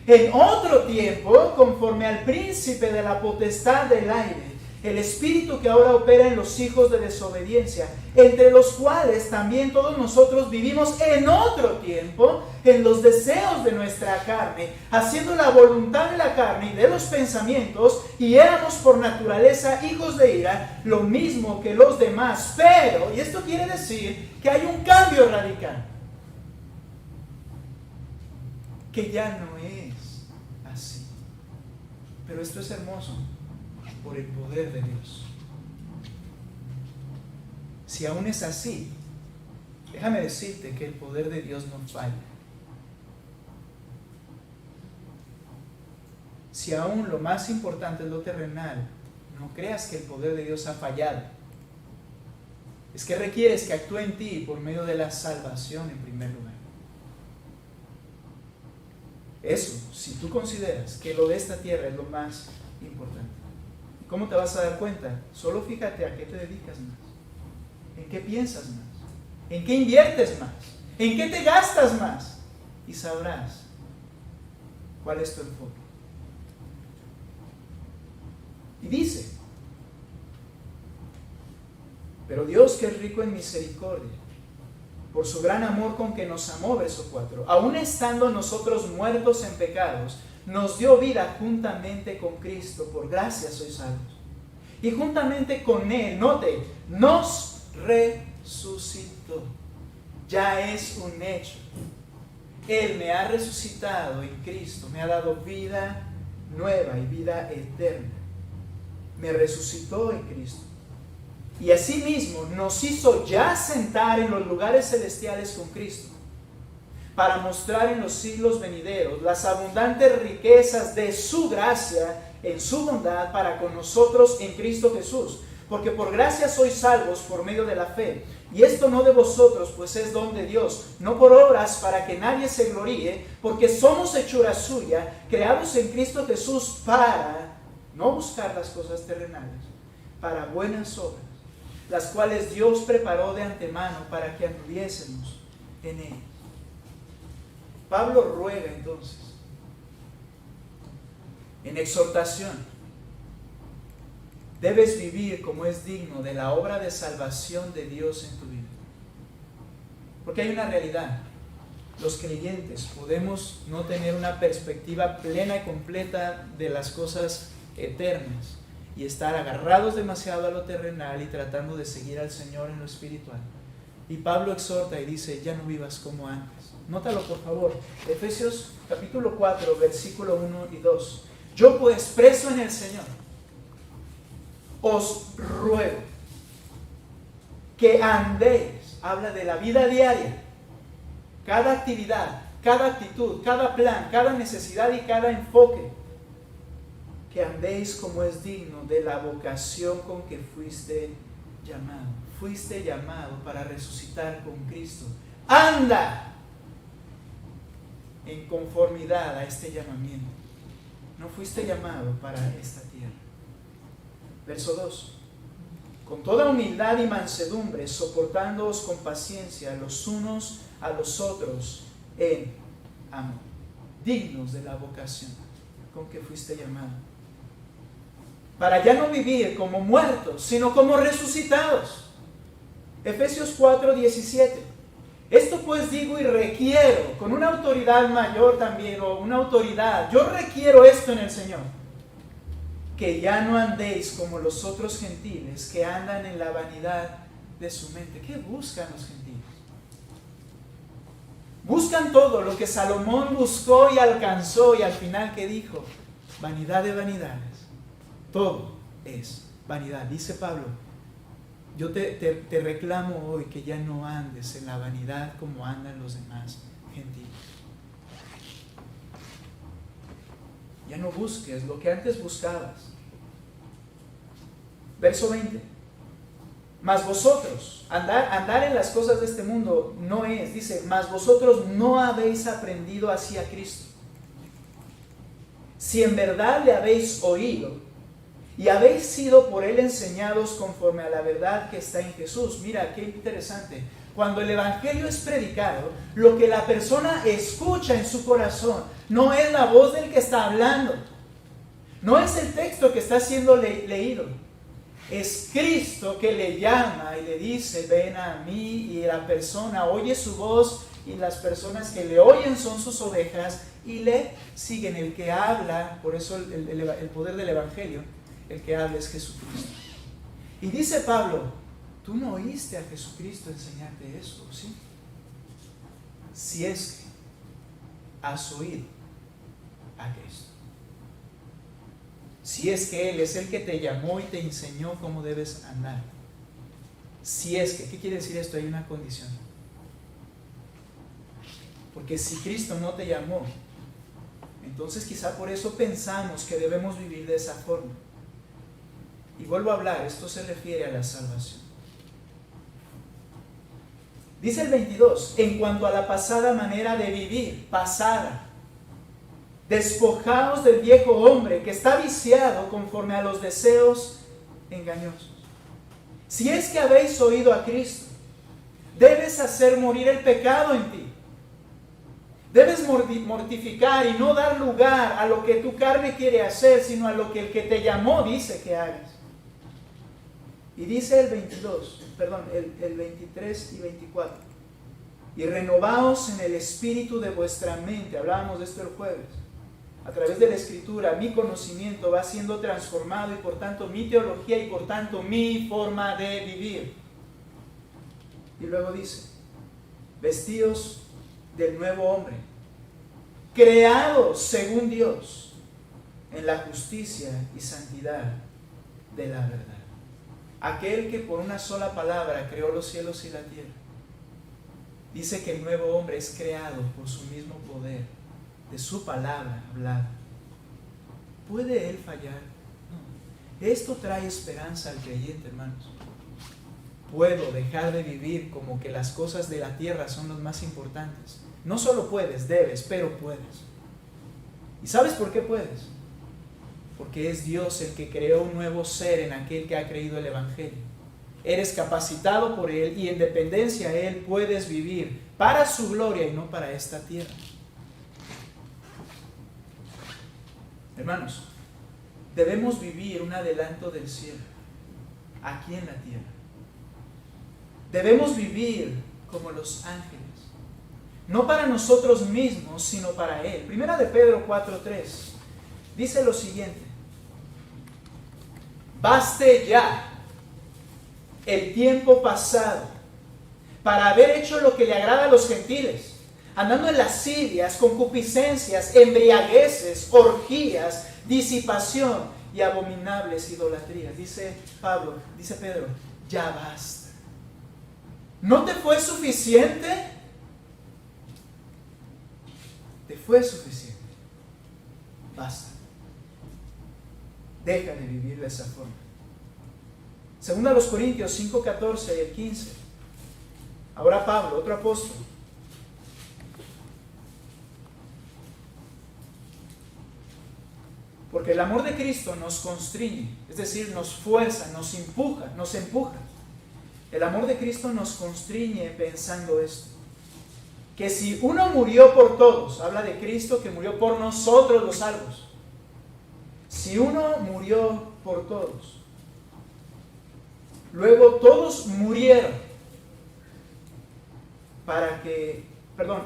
En otro tiempo, conforme al príncipe de la potestad del aire, el espíritu que ahora opera en los hijos de desobediencia, entre los cuales también todos nosotros vivimos en otro tiempo, en los deseos de nuestra carne, haciendo la voluntad de la carne y de los pensamientos, y éramos por naturaleza hijos de ira, lo mismo que los demás. Pero, y esto quiere decir que hay un cambio radical, que ya no es así. Pero esto es hermoso. Por el poder de Dios. Si aún es así, déjame decirte que el poder de Dios no falla. Si aún lo más importante es lo terrenal, no creas que el poder de Dios ha fallado. Es que requieres que actúe en ti por medio de la salvación en primer lugar. Eso, si tú consideras que lo de esta tierra es lo más importante. ¿Cómo te vas a dar cuenta? Solo fíjate a qué te dedicas más, en qué piensas más, en qué inviertes más, en qué te gastas más, y sabrás cuál es tu enfoque. Y dice, pero Dios, que es rico en misericordia, por su gran amor con que nos amó, verso 4, aun estando nosotros muertos en pecados, nos dio vida juntamente con Cristo, por gracia sois salvos. Y juntamente con Él, note, nos resucitó. Ya es un hecho. Él me ha resucitado en Cristo, me ha dado vida nueva y vida eterna. Me resucitó en Cristo. Y asimismo nos hizo ya sentar en los lugares celestiales con Cristo, para mostrar en los siglos venideros las abundantes riquezas de su gracia en su bondad para con nosotros en Cristo Jesús. Porque por gracia sois salvos por medio de la fe. Y esto no de vosotros, pues es don de Dios, no por obras para que nadie se gloríe, porque somos hechura suya, creados en Cristo Jesús para no buscar las cosas terrenales, para buenas obras, las cuales Dios preparó de antemano para que anduviésemos en ellas. Pablo ruega entonces, en exhortación, debes vivir como es digno de la obra de salvación de Dios en tu vida. Porque hay una realidad. Los creyentes podemos no tener una perspectiva plena y completa de las cosas eternas y estar agarrados demasiado a lo terrenal y tratando de seguir al Señor en lo espiritual. Y Pablo exhorta y dice, ya no vivas como antes. Nótalo por favor, Efesios capítulo 4, versículo 1 y 2. Yo pues, preso en el Señor, os ruego que andéis, habla de la vida diaria, cada actividad, cada actitud, cada plan, cada necesidad y cada enfoque, que andéis como es digno de la vocación con que fuiste llamado. Fuiste llamado para resucitar con Cristo. ¡Anda! En conformidad a este llamamiento. No fuiste llamado para esta tierra. Verso 2. Con toda humildad y mansedumbre, soportándoos con paciencia los unos a los otros en amor, dignos de la vocación con que fuiste llamado, para ya no vivir como muertos, sino como resucitados. Efesios 4:17. Esto pues digo y requiero, con una autoridad mayor también, o una autoridad, yo requiero esto en el Señor, que ya no andéis como los otros gentiles que andan en la vanidad de su mente. ¿Qué buscan los gentiles? Buscan todo lo que Salomón buscó y alcanzó, y al final, ¿qué dijo? Vanidad de vanidades. Todo es vanidad. Dice Pablo, yo te reclamo hoy que ya no andes en la vanidad como andan los demás gentiles. Ya no busques lo que antes buscabas. Verso 20. Mas vosotros, andar en las cosas de este mundo no es, dice, mas vosotros no habéis aprendido así a Cristo. Si en verdad le habéis oído y habéis sido por él enseñados conforme a la verdad que está en Jesús. Mira, qué interesante. Cuando el evangelio es predicado, lo que la persona escucha en su corazón no es la voz del que está hablando, no es el texto que está siendo leído. Es Cristo que le llama y le dice, ven a mí, y la persona oye su voz, y las personas que le oyen son sus ovejas y le siguen. El que habla, por eso el poder del evangelio, el que habla es Jesucristo. Y dice Pablo, tú no oíste a Jesucristo enseñarte eso, ¿sí? Si es que has oído a Cristo. Si es que Él es el que te llamó y te enseñó cómo debes andar. Si es que, ¿qué quiere decir esto? Hay una condición. Porque si Cristo no te llamó, entonces quizá por eso pensamos que debemos vivir de esa forma. Y vuelvo a hablar, esto se refiere a la salvación. Dice el 22, en cuanto a la pasada manera de vivir, pasada, despojaos del viejo hombre que está viciado conforme a los deseos engañosos. Si es que habéis oído a Cristo, debes hacer morir el pecado en ti. Debes mortificar y no dar lugar a lo que tu carne quiere hacer, sino a lo que el que te llamó dice que hagas. Y dice el 23 y 24. Y renovaos en el espíritu de vuestra mente. Hablábamos de esto el jueves. A través de la Escritura, mi conocimiento va siendo transformado y por tanto mi teología y por tanto mi forma de vivir. Y luego dice, vestíos del nuevo hombre, creados según Dios, en la justicia y santidad de la verdad. Aquel que por una sola palabra creó los cielos y la tierra. Dice que el nuevo hombre es creado por su mismo poder, de su palabra hablada. ¿Puede él fallar? No. Esto trae esperanza al creyente, hermanos. Puedo dejar de vivir como que las cosas de la tierra son las más importantes. No solo puedes, debes, pero puedes. ¿Y sabes por qué puedes? Porque es Dios el que creó un nuevo ser en aquel que ha creído el evangelio. Eres capacitado por Él y en dependencia a Él puedes vivir para su gloria y no para esta tierra. Hermanos, debemos vivir un adelanto del cielo aquí en la tierra. Debemos vivir como los ángeles, no para nosotros mismos, sino para Él. Primera de Pedro 4:3 dice lo siguiente: baste ya el tiempo pasado para haber hecho lo que le agrada a los gentiles, andando en lascivias, concupiscencias, embriagueces, orgías, disipación y abominables idolatrías. Dice Pedro, ya basta. ¿No te fue suficiente? Te fue suficiente. Basta. Deja de vivir de esa forma. Según a los Corintios 5:14 y el 15. Ahora Pablo, otro apóstol. Porque el amor de Cristo nos constriñe, es decir, nos fuerza, nos empuja. El amor de Cristo nos constriñe pensando esto: que si uno murió por todos, habla de Cristo que murió por nosotros los salvos. Si uno murió por todos, luego todos murieron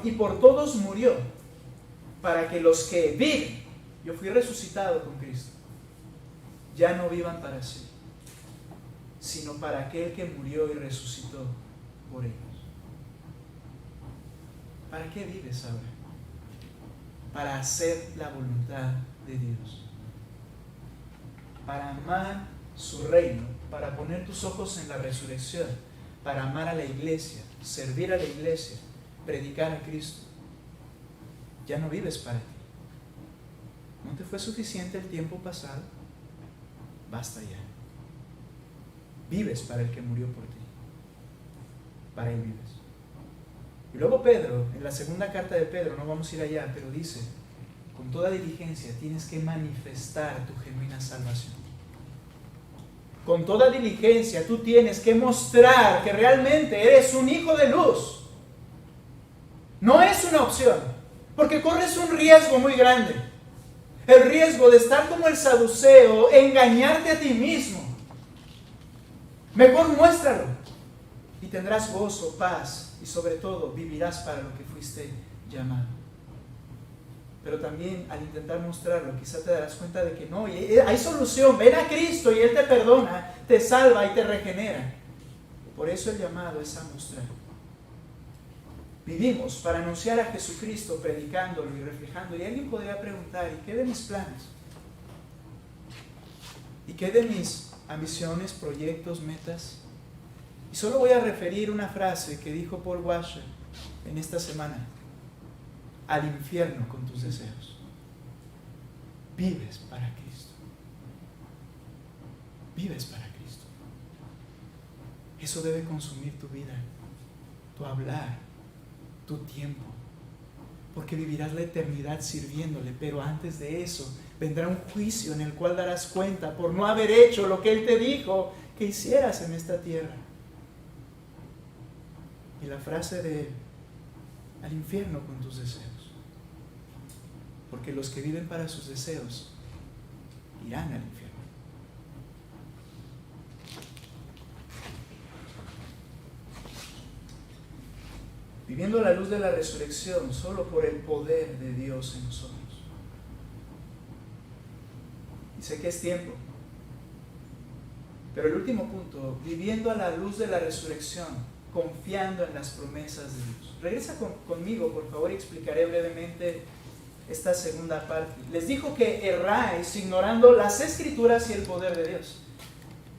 y por todos murió, para que los que viven, yo fui resucitado con Cristo, ya no vivan para sí, sino para aquel que murió y resucitó por ellos. ¿Para qué vives ahora? Para hacer la voluntad de Dios. para amar su reino, para poner tus ojos en la resurrección, para amar a la iglesia, servir a la iglesia, predicar a Cristo. Ya no vives para ti. ¿No te fue suficiente el tiempo pasado? Basta ya. Vives para el que murió por ti. Para Él vives. Y luego Pedro, en la segunda carta de Pedro, no vamos a ir allá, pero dice, con toda diligencia tienes que manifestar tu genuina salvación. Con toda diligencia tú tienes que mostrar que realmente eres un hijo de luz. No es una opción, porque corres un riesgo muy grande. El riesgo de estar como el saduceo, engañarte a ti mismo. Mejor muéstralo y tendrás gozo, paz y sobre todo vivirás para lo que fuiste llamado. Pero también al intentar mostrarlo, quizá te darás cuenta de que no, y hay solución. Ven a Cristo y Él te perdona, te salva y te regenera. Por eso el llamado es a mostrar. Vivimos para anunciar a Jesucristo, predicándolo y reflejándolo. Y alguien podría preguntar, ¿y qué de mis planes? ¿Y qué de mis ambiciones, proyectos, metas? Y solo voy a referir una frase que dijo Paul Washer en esta semana. Al infierno con tus deseos. Vives para Cristo. Vives para Cristo. Eso debe consumir tu vida, tu hablar, tu tiempo, porque vivirás la eternidad sirviéndole. Pero antes de eso vendrá un juicio en el cual darás cuenta por no haber hecho lo que Él te dijo que hicieras en esta tierra. Y la frase de al infierno con tus deseos, porque los que viven para sus deseos irán al infierno. Viviendo a la luz de la resurrección solo por el poder de Dios en nosotros. Y sé que es tiempo, pero el último punto, viviendo a la luz de la resurrección, confiando en las promesas de Dios. Regresa conmigo, por favor, y explicaré brevemente esta segunda parte. Les dijo que erráis ignorando las Escrituras y el poder de Dios.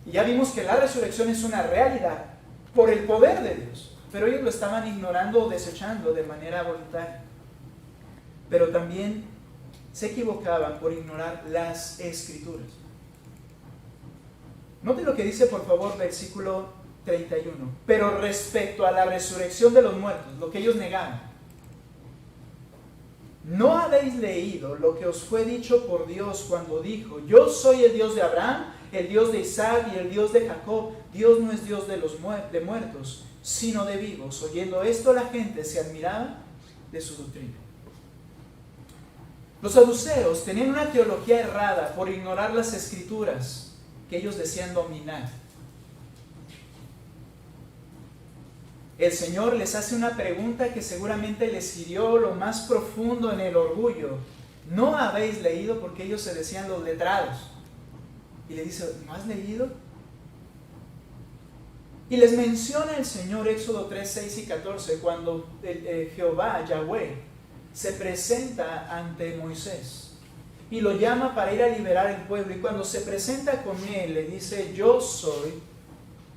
Y ya vimos que la resurrección es una realidad por el poder de Dios, pero ellos lo estaban ignorando o desechando de manera voluntaria. Pero también se equivocaban por ignorar las Escrituras. Note lo que dice, por favor, versículo 31. Pero respecto a la resurrección de los muertos, lo que ellos negaban, ¿no habéis leído lo que os fue dicho por Dios cuando dijo: yo soy el Dios de Abraham, el Dios de Isaac y el Dios de Jacob? Dios no es Dios de muertos, sino de vivos. Oyendo esto, la gente se admiraba de su doctrina. Los saduceos tenían una teología errada por ignorar las Escrituras que ellos decían dominar. El Señor les hace una pregunta que seguramente les hirió lo más profundo en el orgullo. ¿No habéis leído? Porque ellos se decían los letrados. Y le dice: ¿no has leído? Y les menciona el Señor Éxodo 3, 6 y 14, cuando Jehová, Yahweh, se presenta ante Moisés y lo llama para ir a liberar el pueblo. Y cuando se presenta con él, le dice: yo soy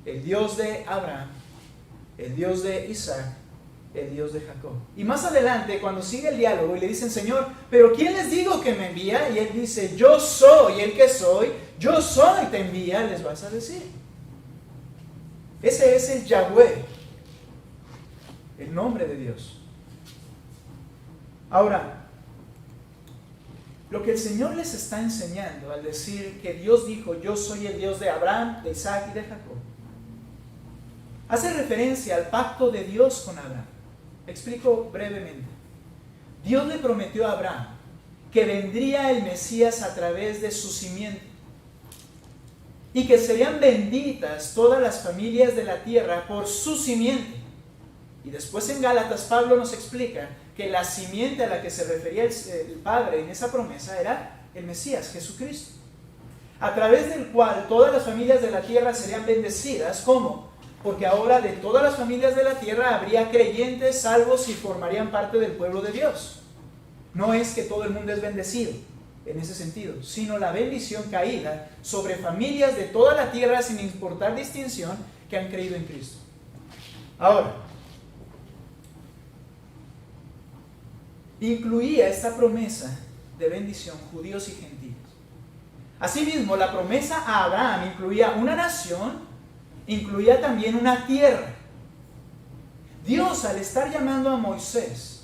el Dios de Abraham, el Dios de Isaac, el Dios de Jacob. Y más adelante, cuando sigue el diálogo y le dicen: Señor, ¿pero quién les digo que me envía? Y él dice: yo soy el que soy, yo soy te envía, les vas a decir. Ese es el Yahweh, el nombre de Dios. Ahora, lo que el Señor les está enseñando al decir que Dios dijo: yo soy el Dios de Abraham, de Isaac y de Jacob, hace referencia al pacto de Dios con Abraham. Explico brevemente. Dios le prometió a Abraham que vendría el Mesías a través de su simiente y que serían benditas todas las familias de la tierra por su simiente. Y después en Gálatas Pablo nos explica que la simiente a la que se refería el Padre en esa promesa era el Mesías, Jesucristo, a través del cual todas las familias de la tierra serían bendecidas. ¿Cómo? Porque ahora de todas las familias de la tierra habría creyentes salvos y formarían parte del pueblo de Dios. No es que todo el mundo es bendecido, en ese sentido, sino la bendición caída sobre familias de toda la tierra sin importar distinción que han creído en Cristo. Ahora, incluía esta promesa de bendición judíos y gentiles. Asimismo, la promesa a Abraham incluía una nación, incluía también una tierra. Dios, al estar llamando a Moisés,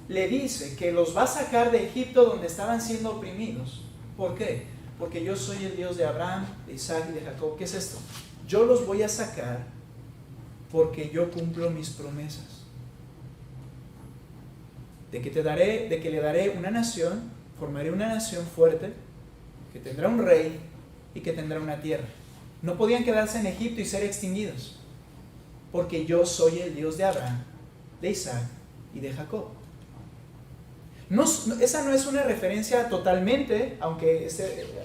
le dice que los va a sacar de Egipto donde estaban siendo oprimidos. ¿Por qué? Porque yo soy el Dios de Abraham, de Isaac y de Jacob. ¿Qué es esto? Yo los voy a sacar porque yo cumplo mis promesas. De que le daré una nación, formaré una nación fuerte, que tendrá un rey y que tendrá una tierra. No podían quedarse en Egipto y ser extinguidos, porque yo soy el Dios de Abraham, de Isaac y de Jacob. Esa no es una referencia totalmente, aunque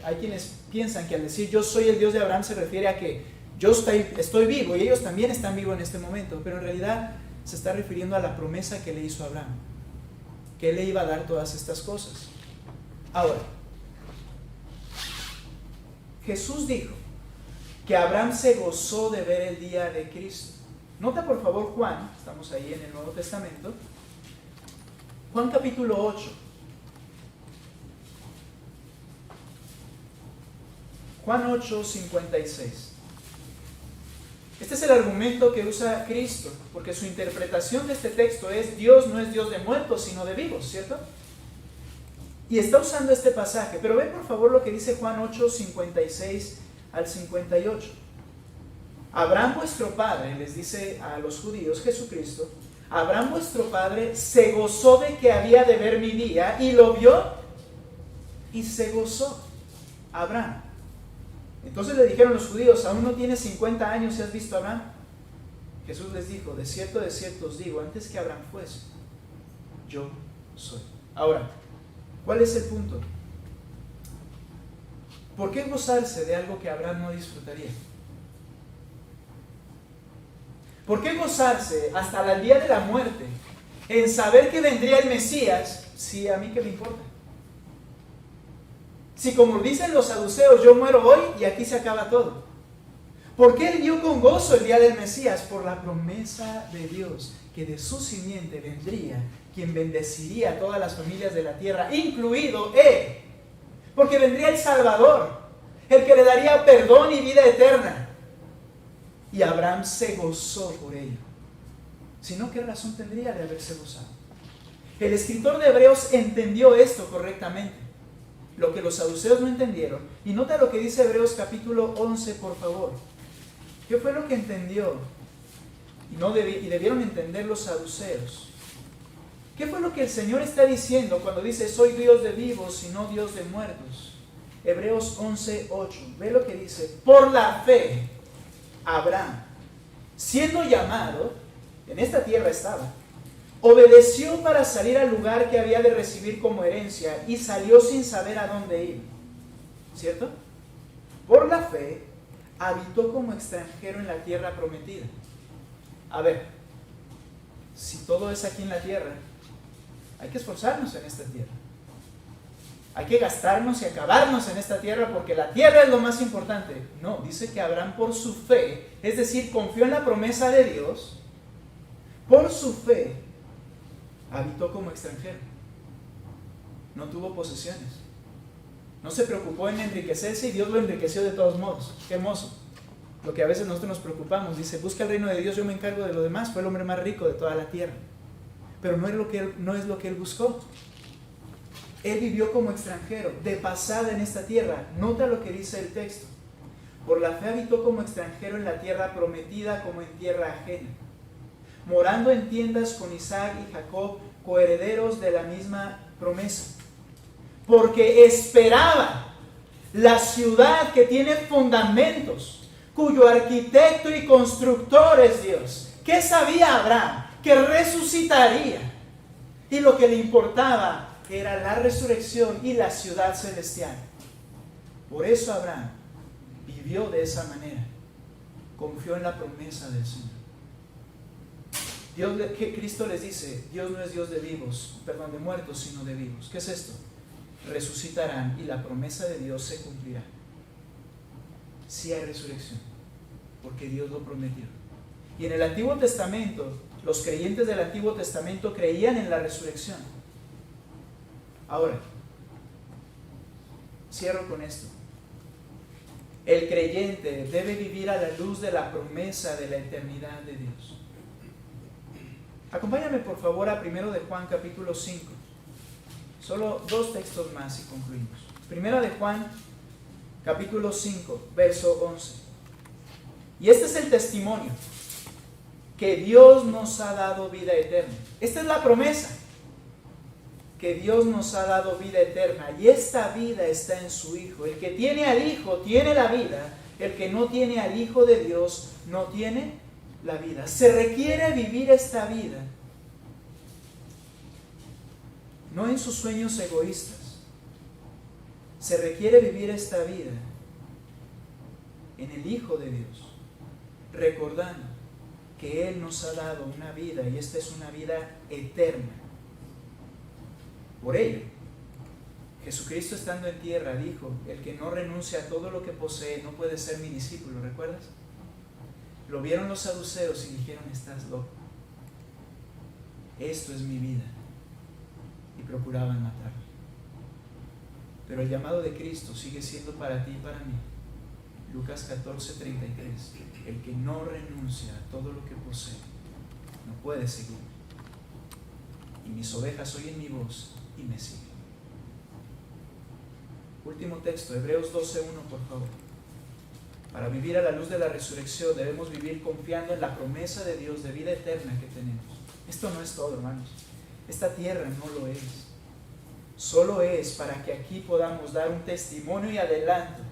hay quienes piensan que al decir yo soy el Dios de Abraham se refiere a que yo estoy vivo y ellos también están vivos en este momento, pero en realidad se está refiriendo a la promesa que le hizo a Abraham, que él le iba a dar todas estas cosas. Ahora, Jesús dijo que Abraham se gozó de ver el día de Cristo. Nota por favor Juan, estamos ahí en el Nuevo Testamento, Juan capítulo 8. Juan 8, 56. Este es el argumento que usa Cristo, porque su interpretación de este texto es: Dios no es Dios de muertos, sino de vivos, ¿cierto? Y está usando este pasaje, pero ve por favor lo que dice Juan 8, 56 al 58. Abraham vuestro padre, les dice a los judíos Jesucristo, Abraham vuestro padre se gozó de que había de ver mi día, y lo vio y se gozó. Abraham. Entonces le dijeron los judíos: ¿aún no tienes 50 años y has visto a Abraham? Jesús les dijo: de cierto os digo, antes que Abraham fuese, yo soy. Ahora, ¿cuál es el punto? ¿Por qué gozarse de algo que Abraham no disfrutaría? ¿Por qué gozarse hasta el día de la muerte en saber que vendría el Mesías? Si a mí qué me importa. Si, como dicen los saduceos, yo muero hoy y aquí se acaba todo. ¿Por qué él vio con gozo el día del Mesías? Por la promesa de Dios, que de su simiente vendría quien bendeciría a todas las familias de la tierra, incluido él. Porque vendría el Salvador, el que le daría perdón y vida eterna. Y Abraham se gozó por ello. Si no, ¿qué razón tendría de haberse gozado? El escritor de Hebreos entendió esto correctamente, lo que los saduceos no entendieron. Y nota lo que dice Hebreos capítulo 11, por favor. ¿Qué fue lo que entendió? Y debieron entender los saduceos. ¿Qué fue lo que el Señor está diciendo cuando dice: soy Dios de vivos y no Dios de muertos? Hebreos 11, 8. Ve lo que dice: por la fe, Abraham, siendo llamado, en esta tierra estaba, obedeció para salir al lugar que había de recibir como herencia, y salió sin saber a dónde ir. ¿Cierto? Por la fe, habitó como extranjero en la tierra prometida. A ver, si todo es aquí en la tierra, hay que esforzarnos en esta tierra. Hay que gastarnos y acabarnos en esta tierra, porque la tierra es lo más importante. No, dice que Abraham, por su fe, es decir, confió en la promesa de Dios, por su fe habitó como extranjero. No tuvo posesiones. No se preocupó en enriquecerse, y Dios lo enriqueció de todos modos. Qué hermoso. Lo que a veces nosotros nos preocupamos, dice: busca el reino de Dios, yo me encargo de lo demás. Fue el hombre más rico de toda la tierra. Pero no es lo que él buscó. Él vivió como extranjero, de pasada en esta tierra. Nota lo que dice el texto: por la fe habitó como extranjero en la tierra prometida, como en tierra ajena, morando en tiendas con Isaac y Jacob, coherederos de la misma promesa, porque esperaba la ciudad que tiene fundamentos, cuyo arquitecto y constructor es Dios. ¿Qué sabía Abraham? Que resucitaría, y lo que le importaba era la resurrección y la ciudad celestial. Por eso Abraham vivió de esa manera, confió en la promesa del Señor. Cristo les dice: Dios no es Dios de muertos, sino de vivos. ¿Qué es esto? resucitarán y la promesa de Dios se cumplirá. Sí hay resurrección, porque Dios lo prometió. Y en el Antiguo Testamento, los creyentes del Antiguo Testamento creían en la resurrección. Ahora, cierro con esto. El creyente debe vivir a la luz de la promesa de la eternidad de Dios. Acompáñame por favor a 1 de Juan capítulo 5. Solo 2 textos más y concluimos. 1 de Juan capítulo 5, verso 11. Y este es el testimonio, que Dios nos ha dado vida eterna. Esta es la promesa, que Dios nos ha dado vida eterna, y esta vida está en su Hijo. El que tiene al Hijo tiene la vida, el que no tiene al Hijo de Dios no tiene la vida. Se requiere vivir esta vida, no en sus sueños egoístas. Se requiere vivir esta vida en el Hijo de Dios, recordando que Él nos ha dado una vida, y esta es una vida eterna. Por ello, Jesucristo estando en tierra dijo: el que no renuncia a todo lo que posee no puede ser mi discípulo. ¿Recuerdas? Lo vieron los saduceos y dijeron: estás loco, esto es mi vida, y procuraban matarlo. Pero el llamado de Cristo sigue siendo para ti y para mí. Lucas 14:33. El que no renuncia a todo lo que posee no puede seguirme. Y mis ovejas oyen mi voz y me siguen. Último texto, Hebreos 12:1, por favor. Para vivir a la luz de la resurrección debemos vivir confiando en la promesa de Dios de vida eterna que tenemos. Esto no es todo, hermanos. Esta tierra no lo es. Solo es para que aquí podamos dar un testimonio y adelanto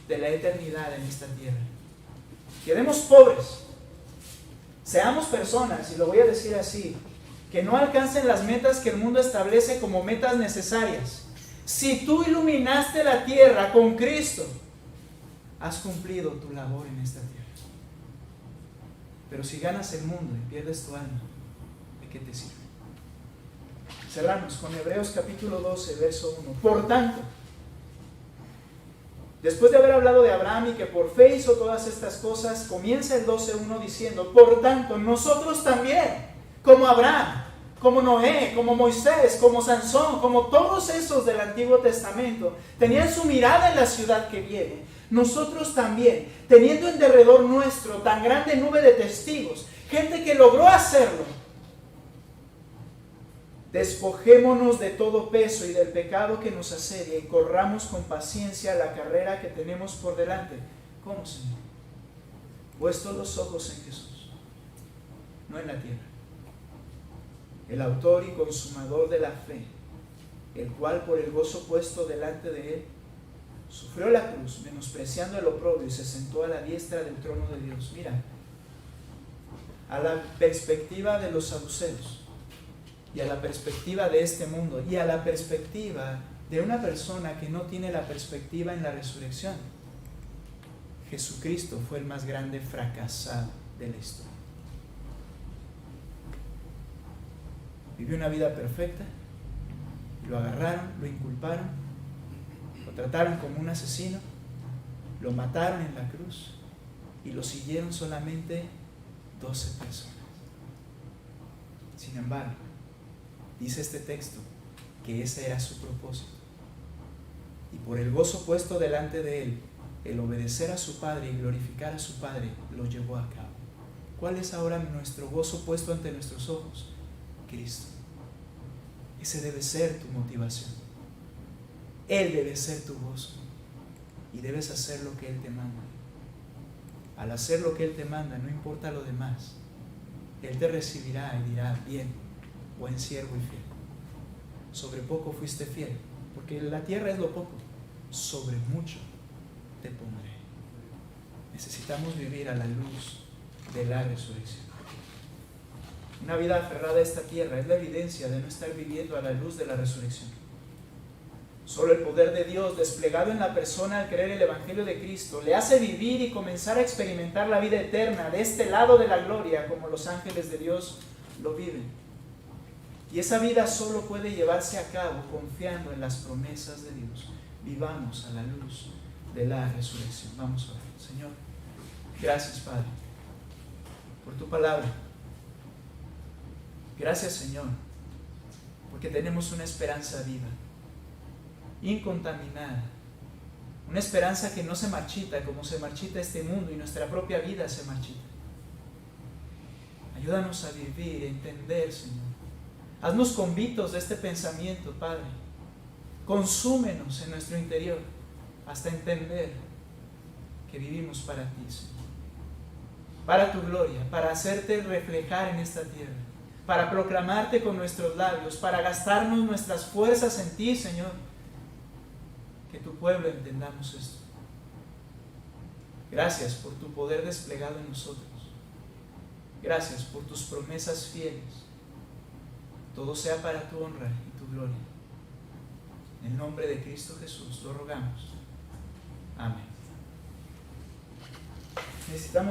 de la eternidad en esta tierra. Quedemos pobres, seamos personas, y lo voy a decir así, que no alcancen las metas que el mundo establece como metas necesarias. Si tú iluminaste la tierra con Cristo, has cumplido tu labor en esta tierra. Pero si ganas el mundo y pierdes tu alma, ¿de qué te sirve? Cerramos con Hebreos capítulo 12, verso 1. Por tanto, después de haber hablado de Abraham y que por fe hizo todas estas cosas, comienza el 12:1 diciendo: por tanto, nosotros también, como Abraham, como Noé, como Moisés, como Sansón, como todos esos del Antiguo Testamento, tenían su mirada en la ciudad que viene. Nosotros también, teniendo en derredor nuestro tan grande nube de testigos, gente que logró hacerlo, despojémonos de todo peso y del pecado que nos asedia, y corramos con paciencia la carrera que tenemos por delante. ¿Cómo, Señor? Puestos los ojos en Jesús, no en la tierra, el autor y consumador de la fe, el cual por el gozo puesto delante de él sufrió la cruz, menospreciando el oprobio, y se sentó a la diestra del trono de Dios. Mira, a la perspectiva de los saduceos, y a la perspectiva de este mundo, y a la perspectiva de una persona que no tiene la perspectiva en la resurrección, Jesucristo fue el más grande fracasado de la historia. Vivió una vida perfecta, lo agarraron, lo inculparon, lo trataron como un asesino, lo mataron en la cruz y lo siguieron solamente 12 personas. Sin embargo, dice este texto que ese era su propósito, y por el gozo puesto delante de él, el obedecer a su Padre y glorificar a su Padre, lo llevó a cabo. ¿Cuál es ahora nuestro gozo puesto ante nuestros ojos? Cristo. Ese debe ser tu motivación. Él debe ser tu gozo, y debes hacer lo que Él te manda. Al hacer lo que Él te manda, no importa lo demás, Él te recibirá y dirá: bien, buen siervo y fiel. Sobre poco fuiste fiel, porque la tierra es lo poco, sobre mucho te pondré. Necesitamos vivir a la luz de la resurrección. Una vida aferrada a esta tierra es la evidencia de no estar viviendo a la luz de la resurrección. Solo el poder de Dios desplegado en la persona al creer el Evangelio de Cristo le hace vivir y comenzar a experimentar la vida eterna de este lado de la gloria, como los ángeles de Dios lo viven. Y esa vida solo puede llevarse a cabo confiando en las promesas de Dios. Vivamos a la luz de la resurrección. Vamos a orar. Señor, gracias, Padre, por tu palabra. Gracias, Señor, porque tenemos una esperanza viva, incontaminada. Una esperanza que no se marchita como se marchita este mundo y nuestra propia vida se marchita. Ayúdanos a vivir, a entender, Señor. Haznos convictos de este pensamiento, Padre. Consúmenos en nuestro interior hasta entender que vivimos para ti, Señor. Para tu gloria, para hacerte reflejar en esta tierra, para proclamarte con nuestros labios, para gastarnos nuestras fuerzas en ti, Señor. Que tu pueblo entendamos esto. Gracias por tu poder desplegado en nosotros. Gracias por tus promesas fieles. Todo sea para tu honra y tu gloria. En el nombre de Cristo Jesús lo rogamos. Amén. Necesitamos